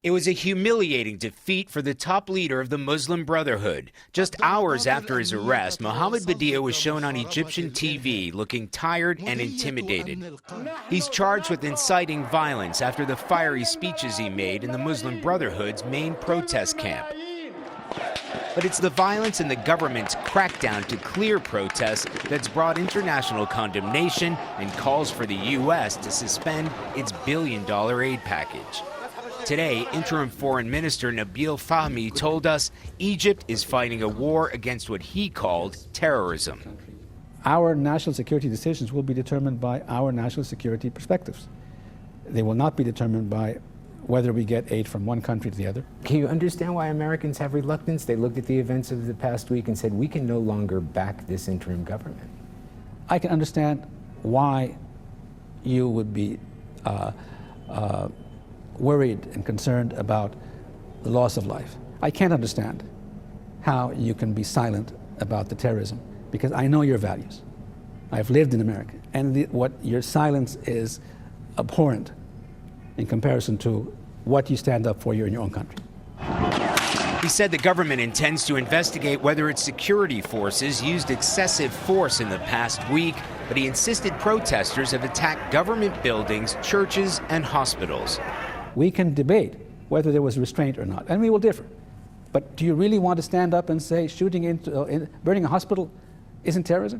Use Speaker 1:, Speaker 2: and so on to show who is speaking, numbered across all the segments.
Speaker 1: It was a humiliating defeat for the top leader of the Muslim Brotherhood. Just hours after his arrest, Mohammed Badie was shown on Egyptian TV looking tired and intimidated. He's charged with inciting violence after the fiery speeches he made in the Muslim Brotherhood's main protest camp. But it's the violence and the government's crackdown to clear protests that's brought international condemnation and calls for the U.S. to suspend its billion-dollar aid package. Today, Interim Foreign Minister Nabil Fahmy told us Egypt is fighting a war against what he called terrorism.
Speaker 2: Our national security decisions will be determined by our national security perspectives. They will not be determined by whether we get aid from one country to the other.
Speaker 3: Can you understand why Americans have reluctance? They looked at the events of the past week and said, we can no longer back this interim government.
Speaker 2: I can understand why you would be worried and concerned about the loss of life. I can't understand how you can be silent about the terrorism, because I know your values. I've lived in America, and what your silence is abhorrent in comparison to what you stand up for in your own country.
Speaker 1: He said the government intends to investigate whether its security forces used excessive force in the past week, but he insisted protesters have attacked government buildings, churches, and hospitals.
Speaker 2: We can debate whether there was restraint or not, and we will differ. But do you really want to stand up and say shooting into, burning a hospital isn't terrorism?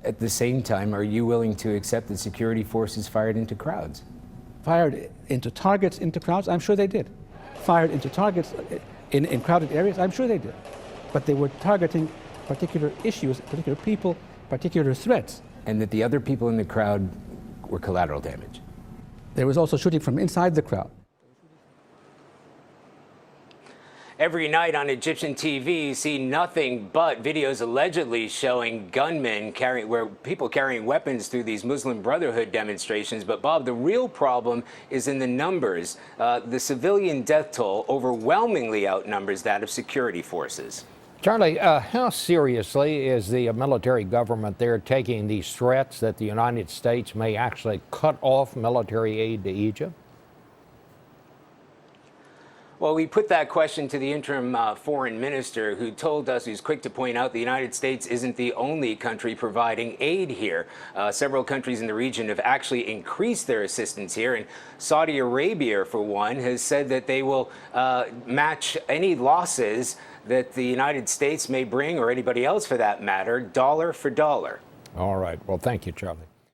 Speaker 3: At the same time, are you willing to accept that security forces fired into crowds?
Speaker 2: Fired into targets, into crowds? I'm sure they did. Fired into targets in crowded areas? I'm sure they did. But they were targeting particular issues, particular people, particular threats.
Speaker 3: And that the other people in the crowd were collateral damage?
Speaker 2: There was also shooting from inside the crowd.
Speaker 1: Every night on Egyptian TV, you see nothing but videos allegedly showing gunmen people carrying weapons through these Muslim Brotherhood demonstrations. But Bob, the real problem is in the numbers. The civilian death toll overwhelmingly outnumbers that of security forces.
Speaker 4: Charlie, how seriously is the military government there taking these threats that the United States may actually cut off military aid to Egypt?
Speaker 1: Well, we put that question to the interim foreign minister, who told us, he's quick to point out, the United States isn't the only country providing aid here. Several countries in the region have actually increased their assistance here, and Saudi Arabia, for one, has said that they will match any losses that the United States may bring, or anybody else for that matter, dollar for dollar.
Speaker 4: All right. Well, thank you, Charlie.